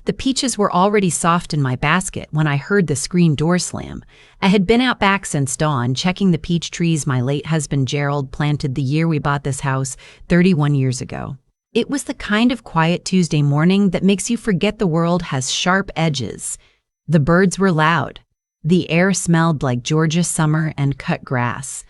The peaches were already soft in my basket when I heard the screen door slam. I had been out back since dawn, checking the peach trees my late husband Gerald planted the year we bought this house 31 years ago. It was the kind of quiet Tuesday morning that makes you forget the world has sharp edges. The birds were loud. The air smelled like Georgia summer and cut grass.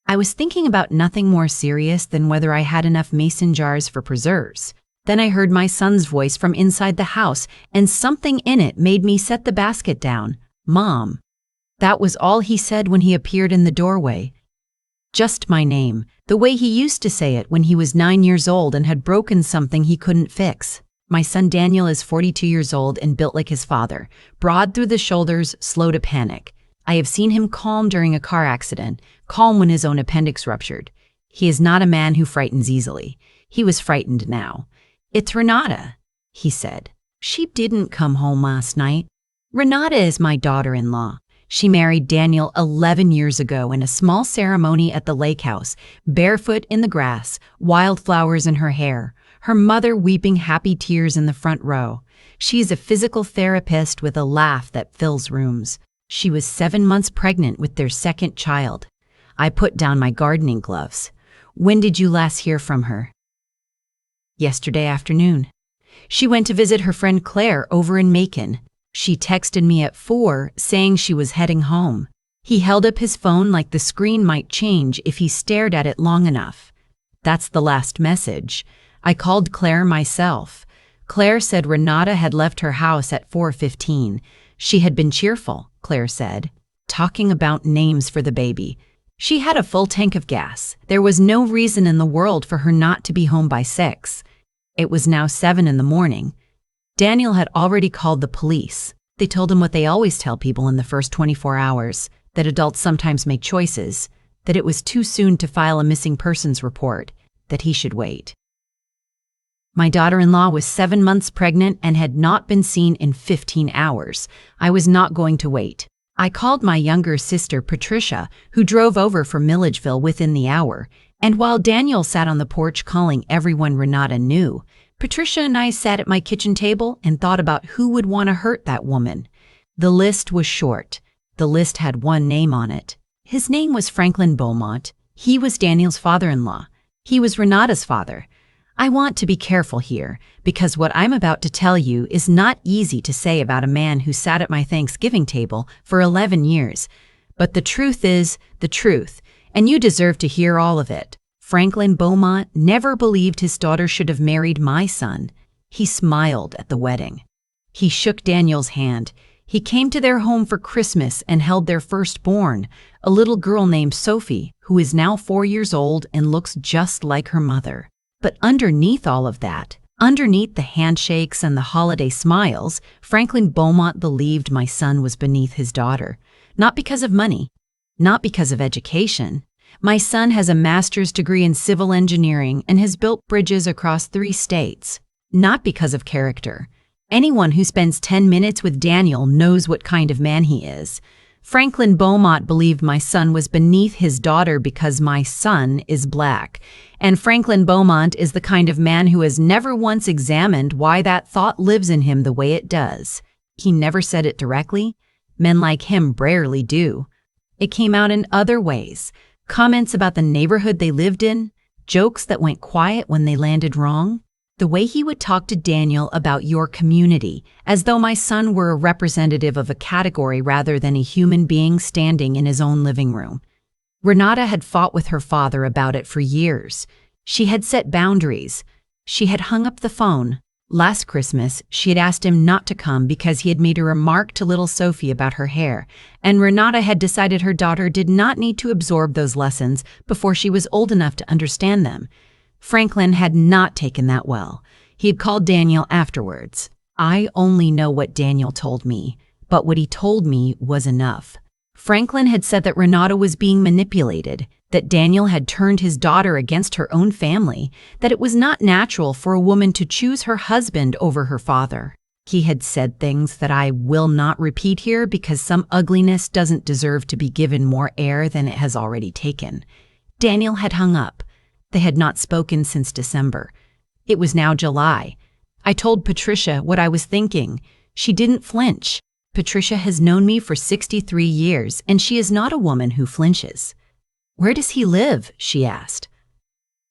I was thinking about nothing more serious than whether I had enough mason jars for preserves. Then I heard my son's voice from inside the house, and something in it made me set the basket down. "Mom." That was all he said when he appeared in the doorway. Just my name, the way he used to say it when he was 9 years old and had broken something he couldn't fix. My son Daniel is 42 years old and built like his father, broad through the shoulders, slow to panic. I have seen him calm during a car accident, calm when his own appendix ruptured. He is not a man who frightens easily. He was frightened now. "It's Renata," he said. "She didn't come home last night." Renata is my daughter-in-law. She married Daniel 11 years ago in a small ceremony at the lake house, barefoot in the grass, wildflowers in her hair, her mother weeping happy tears in the front row. She is a physical therapist with a laugh that fills rooms. She was 7 months pregnant with their second child. I put down my gardening gloves. "When did you last hear from her?" "Yesterday afternoon. She went to visit her friend Claire over in Macon. She texted me at 4 saying she was heading home." He held up his phone like the screen might change if he stared at it long enough. "That's the last message. I called Claire myself. Claire said Renata had left her house at 4:15. She had been cheerful," Claire said, "talking about names for the baby. She had a full tank of gas. There was no reason in the world for her not to be home by 6. It was now 7 in the morning. Daniel had already called the police. They told him what they always tell people in the first 24 hours, that adults sometimes make choices, that it was too soon to file a missing persons report, that he should wait. My daughter-in-law was 7 months pregnant and had not been seen in 15 hours. I was not going to wait. I called my younger sister, Patricia, who drove over from Milledgeville within the hour, and while Daniel sat on the porch calling everyone Renata knew, Patricia and I sat at my kitchen table and thought about who would want to hurt that woman. The list was short. The list had one name on it. His name was Franklin Beaumont. He was Daniel's father-in-law. He was Renata's father. I want to be careful here, because what I'm about to tell you is not easy to say about a man who sat at my Thanksgiving table for 11 years. But the truth is the truth, and you deserve to hear all of it. Franklin Beaumont never believed his daughter should have married my son. He smiled at the wedding. He shook Daniel's hand. He came to their home for Christmas and held their firstborn, a little girl named Sophie, who is now 4 years old and looks just like her mother. But underneath all of that, underneath the handshakes and the holiday smiles, Franklin Beaumont believed my son was beneath his daughter. Not because of money, not because of education. My son has a master's degree in civil engineering and has built bridges across 3 states. Not because of character. Anyone who spends 10 minutes with Daniel knows what kind of man he is. Franklin Beaumont believed my son was beneath his daughter because my son is black. And Franklin Beaumont is the kind of man who has never once examined why that thought lives in him the way it does. He never said it directly. Men like him rarely do. It came out in other ways. Comments about the neighborhood they lived in, jokes that went quiet when they landed wrong. The way he would talk to Daniel about your community, as though my son were a representative of a category rather than a human being standing in his own living room. Renata had fought with her father about it for years. She had set boundaries. She had hung up the phone. Last Christmas, she had asked him not to come because he had made a remark to little Sophie about her hair, and Renata had decided her daughter did not need to absorb those lessons before she was old enough to understand them. Franklin had not taken that well. He had called Daniel afterwards. I only know what Daniel told me, but what he told me was enough. Franklin had said that Renata was being manipulated, that Daniel had turned his daughter against her own family, that it was not natural for a woman to choose her husband over her father. He had said things that I will not repeat here because some ugliness doesn't deserve to be given more air than it has already taken. Daniel had hung up. They had not spoken since December. It was now July. I told Patricia what I was thinking. She didn't flinch. Patricia has known me for 63 years, and she is not a woman who flinches. "Where does he live?" she asked.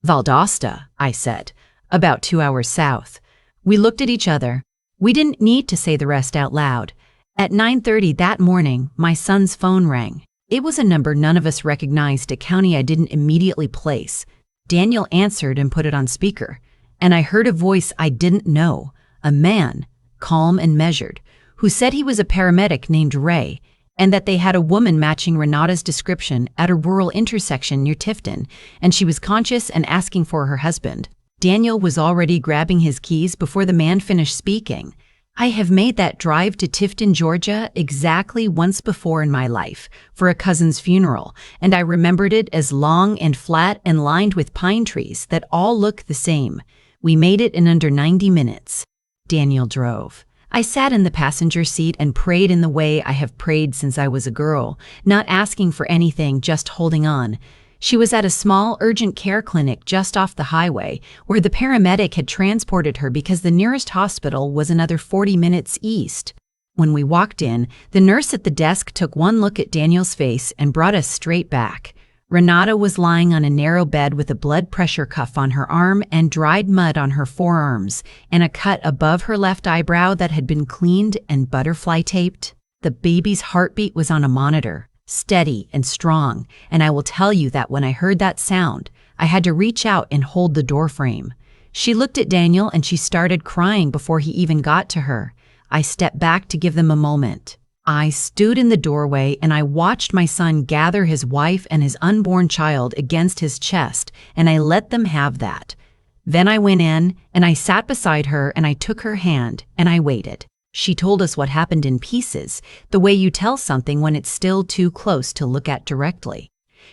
"Valdosta," I said, "about 2 hours south." We looked at each other. We didn't need to say the rest out loud. At 9:30 that morning, my son's phone rang. It was a number none of us recognized, a county I didn't immediately place. Daniel answered and put it on speaker, and I heard a voice I didn't know, a man, calm and measured, who said he was a paramedic named Ray, and that they had a woman matching Renata's description at a rural intersection near Tifton, and she was conscious and asking for her husband. Daniel was already grabbing his keys before the man finished speaking. I have made that drive to Tifton, Georgia, exactly once before in my life, for a cousin's funeral, and I remembered it as long and flat and lined with pine trees that all look the same. We made it in under 90 minutes. Daniel drove. I sat in the passenger seat and prayed in the way I have prayed since I was a girl, not asking for anything, just holding on. She was at a small urgent care clinic just off the highway, where the paramedic had transported her because the nearest hospital was another 40 minutes east. When we walked in, the nurse at the desk took one look at Daniel's face and brought us straight back. Renata was lying on a narrow bed with a blood pressure cuff on her arm and dried mud on her forearms, and a cut above her left eyebrow that had been cleaned and butterfly taped. The baby's heartbeat was on a monitor, steady and strong, and I will tell you that when I heard that sound, I had to reach out and hold the doorframe. She looked at Daniel and she started crying before he even got to her. I stepped back to give them a moment. I stood in the doorway and I watched my son gather his wife and his unborn child against his chest, and I let them have that. Then I went in and I sat beside her and I took her hand and I waited. She told us what happened in pieces, the way you tell something when it's still too close to look at directly.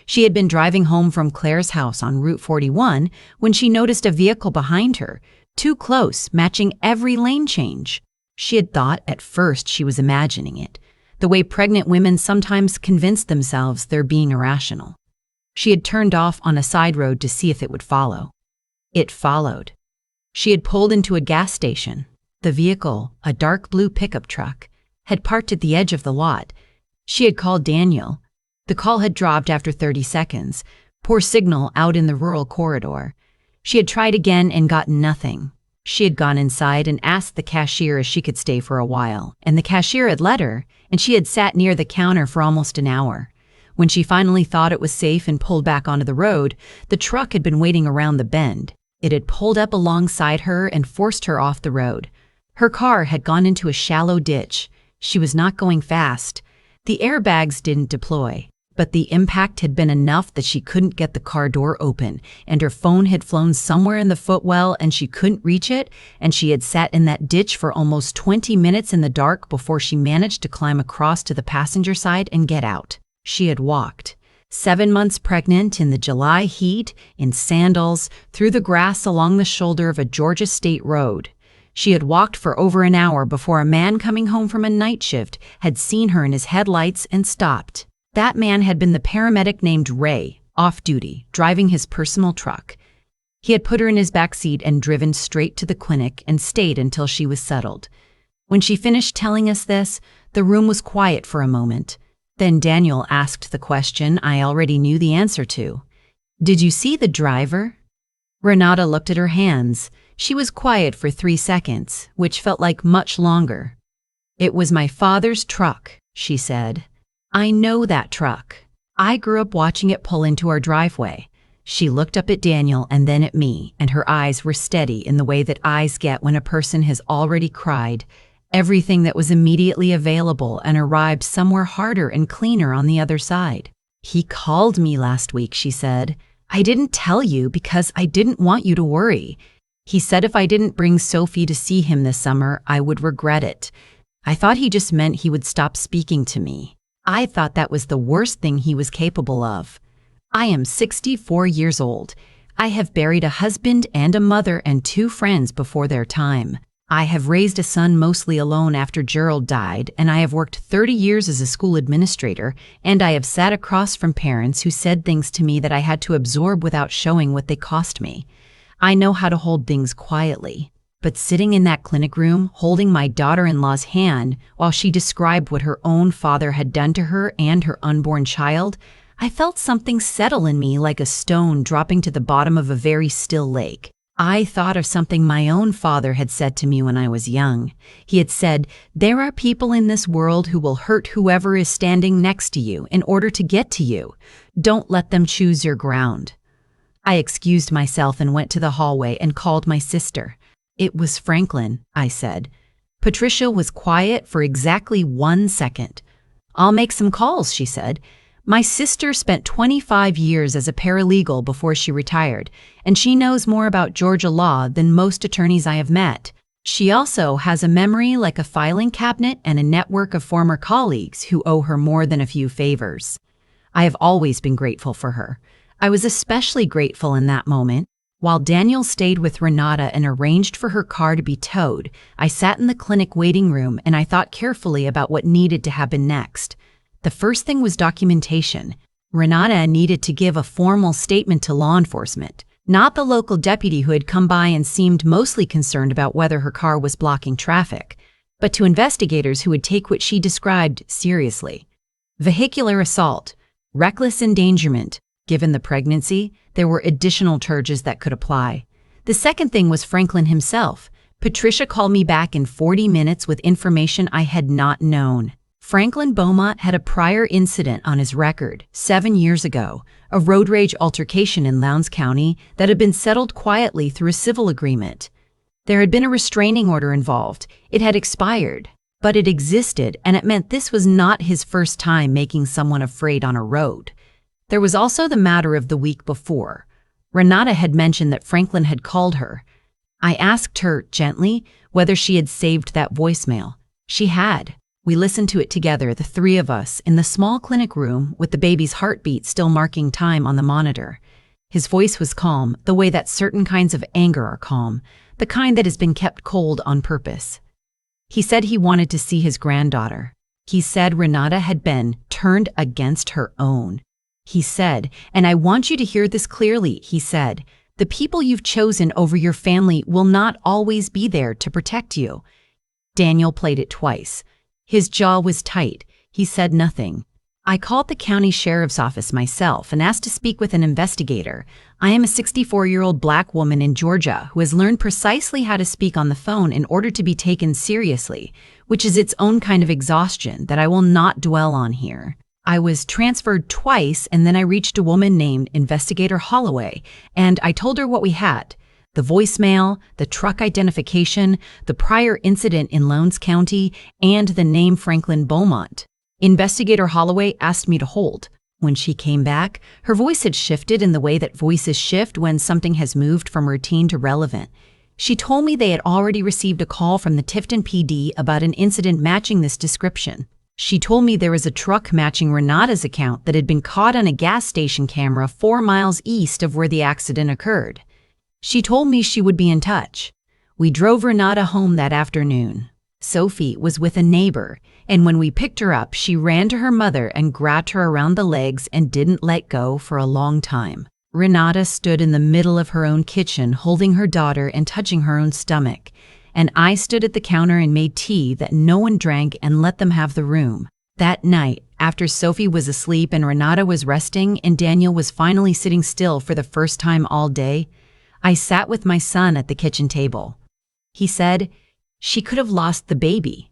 She had been driving home from Claire's house on Route 41 when she noticed a vehicle behind her, too close, matching every lane change. She had thought at first she was imagining it, the way pregnant women sometimes convince themselves they're being irrational. She had turned off on a side road to see if it would follow. It followed. She had pulled into a gas station. The vehicle, a dark blue pickup truck, had parked at the edge of the lot. She had called Daniel. The call had dropped after 30 seconds. Poor signal out in the rural corridor. She had tried again and gotten nothing. She had gone inside and asked the cashier if she could stay for a while, and the cashier had let her, and she had sat near the counter for almost an hour. When she finally thought it was safe and pulled back onto the road, the truck had been waiting around the bend. It had pulled up alongside her and forced her off the road. Her car had gone into a shallow ditch. She was not going fast. The airbags didn't deploy, but the impact had been enough that she couldn't get the car door open, and her phone had flown somewhere in the footwell and she couldn't reach it, and she had sat in that ditch for almost 20 minutes in the dark before she managed to climb across to the passenger side and get out. She had walked. 7 months pregnant, in the July heat, in sandals, through the grass along the shoulder of a Georgia state road. She had walked for over an hour before a man coming home from a night shift had seen her in his headlights and stopped. That man had been the paramedic named Ray, off duty, driving his personal truck. He had put her in his backseat and driven straight to the clinic and stayed until she was settled. When she finished telling us this, the room was quiet for a moment. Then Daniel asked the question I already knew the answer to. "Did you see the driver?" Renata looked at her hands. She was quiet for 3 seconds, which felt like much longer. "It was my father's truck," she said. "I know that truck. I grew up watching it pull into our driveway." She looked up at Daniel and then at me, and her eyes were steady in the way that eyes get when a person has already cried everything that was immediately available and arrived somewhere harder and cleaner on the other side. "He called me last week," she said. "I didn't tell you because I didn't want you to worry. He said if I didn't bring Sophie to see him this summer, I would regret it. I thought he just meant he would stop speaking to me. I thought that was the worst thing he was capable of. I am 64 years old. I have buried a husband and a mother and 2 friends before their time. I have raised a son mostly alone after Gerald died, and I have worked 30 years as a school administrator, and I have sat across from parents who said things to me that I had to absorb without showing what they cost me. I know how to hold things quietly. But sitting in that clinic room, holding my daughter-in-law's hand while she described what her own father had done to her and her unborn child, I felt something settle in me like a stone dropping to the bottom of a very still lake. I thought of something my own father had said to me when I was young. He had said, "There are people in this world who will hurt whoever is standing next to you in order to get to you. Don't let them choose your ground." I excused myself and went to the hallway and called my sister. "It was Franklin," I said. Patricia was quiet for exactly 1 second. "I'll make some calls," she said. My sister spent 25 years as a paralegal before she retired, and she knows more about Georgia law than most attorneys I have met. She also has a memory like a filing cabinet and a network of former colleagues who owe her more than a few favors. I have always been grateful for her. I was especially grateful in that moment. While Daniel stayed with Renata and arranged for her car to be towed, I sat in the clinic waiting room and I thought carefully about what needed to happen next. The first thing was documentation. Renata needed to give a formal statement to law enforcement, not the local deputy who had come by and seemed mostly concerned about whether her car was blocking traffic, but to investigators who would take what she described seriously. Vehicular assault, reckless endangerment. Given the pregnancy, there were additional charges that could apply. The second thing was Franklin himself. Patricia called me back in 40 minutes with information I had not known. Franklin Beaumont had a prior incident on his record 7 years ago, a road rage altercation in Lowndes County that had been settled quietly through a civil agreement. There had been a restraining order involved. It had expired, but it existed, and it meant this was not his first time making someone afraid on a road. There was also the matter of the week before. Renata had mentioned that Franklin had called her. I asked her, gently, whether she had saved that voicemail. She had. We listened to it together, the three of us, in the small clinic room with the baby's heartbeat still marking time on the monitor. His voice was calm, the way that certain kinds of anger are calm, the kind that has been kept cold on purpose. He said he wanted to see his granddaughter. He said Renata had been turned against her own. He said, and I want you to hear this clearly, he said, the people you've chosen over your family will not always be there to protect you. Daniel played it twice. His jaw was tight. He said nothing. I called the county sheriff's office myself and asked to speak with an investigator. I am a 64-year-old black woman in Georgia who has learned precisely how to speak on the phone in order to be taken seriously, which is its own kind of exhaustion that I will not dwell on here. I was transferred twice, and then I reached a woman named Investigator Holloway, and I told her what we had. The voicemail, the truck identification, the prior incident in Lowndes County, and the name Franklin Beaumont. Investigator Holloway asked me to hold. When she came back, her voice had shifted in the way that voices shift when something has moved from routine to relevant. She told me they had already received a call from the Tifton PD about an incident matching this description. She told me there was a truck matching Renata's account that had been caught on a gas station camera 4 miles east of where the accident occurred. She told me she would be in touch. We drove Renata home that afternoon. Sophie was with a neighbor, and when we picked her up, she ran to her mother and grabbed her around the legs and didn't let go for a long time. Renata stood in the middle of her own kitchen, holding her daughter and touching her own stomach, and I stood at the counter and made tea that no one drank and let them have the room. That night, after Sophie was asleep and Renata was resting and Daniel was finally sitting still for the first time all day, I sat with my son at the kitchen table. He said, "She could have lost the baby."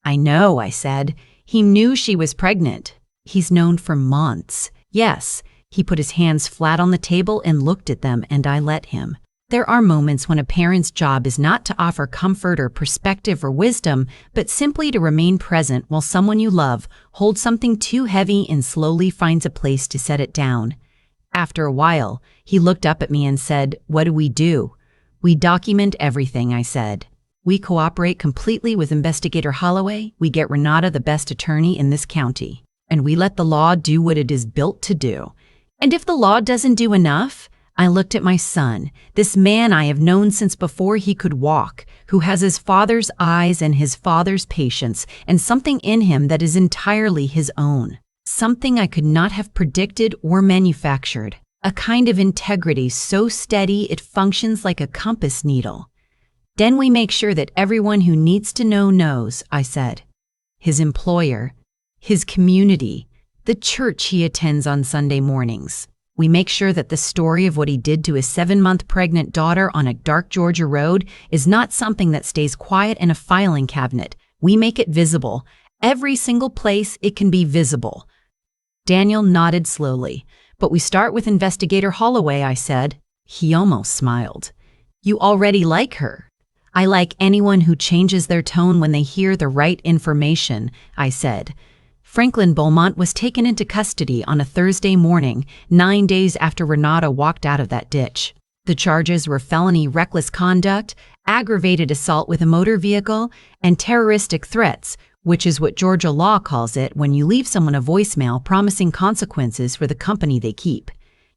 "I know," I said. "He knew she was pregnant. He's known for months." "Yes." He put his hands flat on the table and looked at them, and I let him. There are moments when a parent's job is not to offer comfort or perspective or wisdom, but simply to remain present while someone you love holds something too heavy and slowly finds a place to set it down. After a while, he looked up at me and said, "What do? We document everything," I said. "We cooperate completely with Investigator Holloway. We get Renata the best attorney in this county, and we let the law do what it is built to do. And if the law doesn't do enough," I looked at my son, this man I have known since before he could walk, who has his father's eyes and his father's patience, and something in him that is entirely his own. Something I could not have predicted or manufactured. A kind of integrity so steady it functions like a compass needle. Then we make sure that everyone who needs to know knows, I said. His employer, his community, the church he attends on Sunday mornings. We make sure that the story of what he did to his 7-month pregnant daughter on a dark Georgia road is not something that stays quiet in a filing cabinet. We make it visible. Every single place it can be visible. Daniel nodded slowly. But we start with Investigator Holloway, I said. He almost smiled. You already like her. I like anyone who changes their tone when they hear the right information, I said. Franklin Beaumont was taken into custody on a Thursday morning, 9 days after Renata walked out of that ditch. The charges were felony reckless conduct, aggravated assault with a motor vehicle, and terroristic threats, which is what Georgia law calls it when you leave someone a voicemail promising consequences for the company they keep.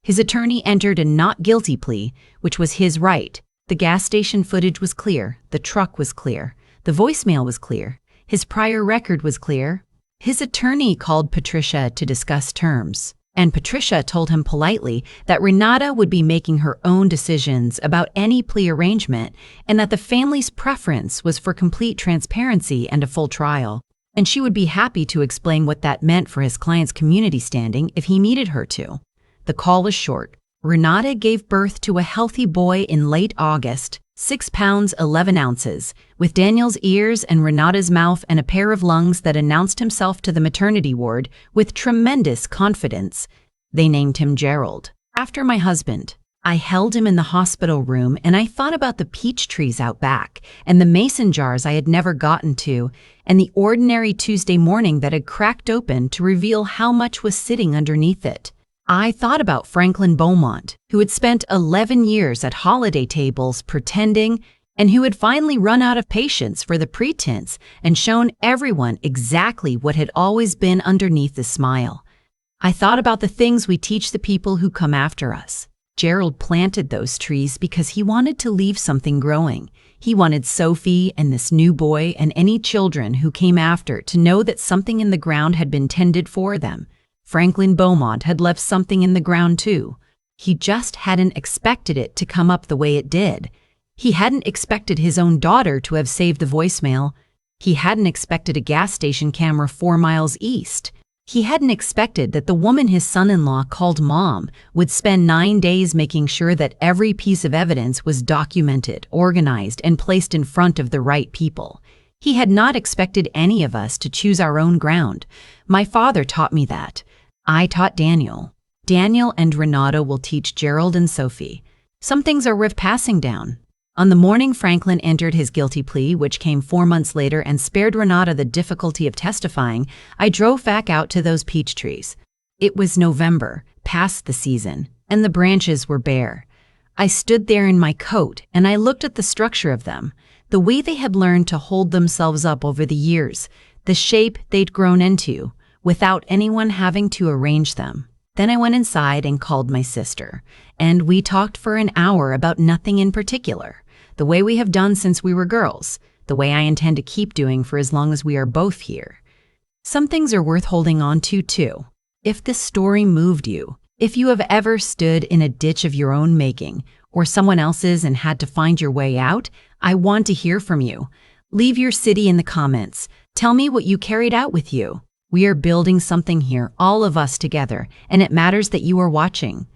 His attorney entered a not guilty plea, which was his right. The gas station footage was clear, the truck was clear, the voicemail was clear, his prior record was clear. His attorney called Patricia to discuss terms, and Patricia told him politely that Renata would be making her own decisions about any plea arrangement and that the family's preference was for complete transparency and a full trial, and she would be happy to explain what that meant for his client's community standing if he needed her to. The call was short. Renata gave birth to a healthy boy in late August, 6 pounds 11 ounces, with Daniel's ears and Renata's mouth and a pair of lungs that announced himself to the maternity ward with tremendous confidence. They named him Gerald, after my husband. I held him in the hospital room and I thought about the peach trees out back and the mason jars I had never gotten to and the ordinary Tuesday morning that had cracked open to reveal how much was sitting underneath it. I thought about Franklin Beaumont, who had spent 11 years at holiday tables pretending and who had finally run out of patience for the pretense and shown everyone exactly what had always been underneath the smile. I thought about the things we teach the people who come after us. Gerald planted those trees because he wanted to leave something growing. He wanted Sophie and this new boy and any children who came after to know that something in the ground had been tended for them. Franklin Beaumont had left something in the ground too. He just hadn't expected it to come up the way it did. He hadn't expected his own daughter to have saved the voicemail. He hadn't expected a gas station camera 4 miles east. He hadn't expected that the woman his son-in-law called Mom would spend 9 days making sure that every piece of evidence was documented, organized, and placed in front of the right people. He had not expected any of us to choose our own ground. My father taught me that. I taught Daniel. Daniel and Renata will teach Gerald and Sophie. Some things are worth passing down. On the morning Franklin entered his guilty plea, which came 4 months later and spared Renata the difficulty of testifying, I drove back out to those peach trees. It was November, past the season, and the branches were bare. I stood there in my coat and I looked at the structure of them, the way they had learned to hold themselves up over the years, the shape they'd grown into, without anyone having to arrange them. Then I went inside and called my sister, and we talked for an hour about nothing in particular, the way we have done since we were girls, the way I intend to keep doing for as long as we are both here. Some things are worth holding on to, too. If this story moved you, if you have ever stood in a ditch of your own making, or someone else's and had to find your way out, I want to hear from you. Leave your city in the comments. Tell me what you carried out with you. We are building something here, all of us together, and it matters that you are watching.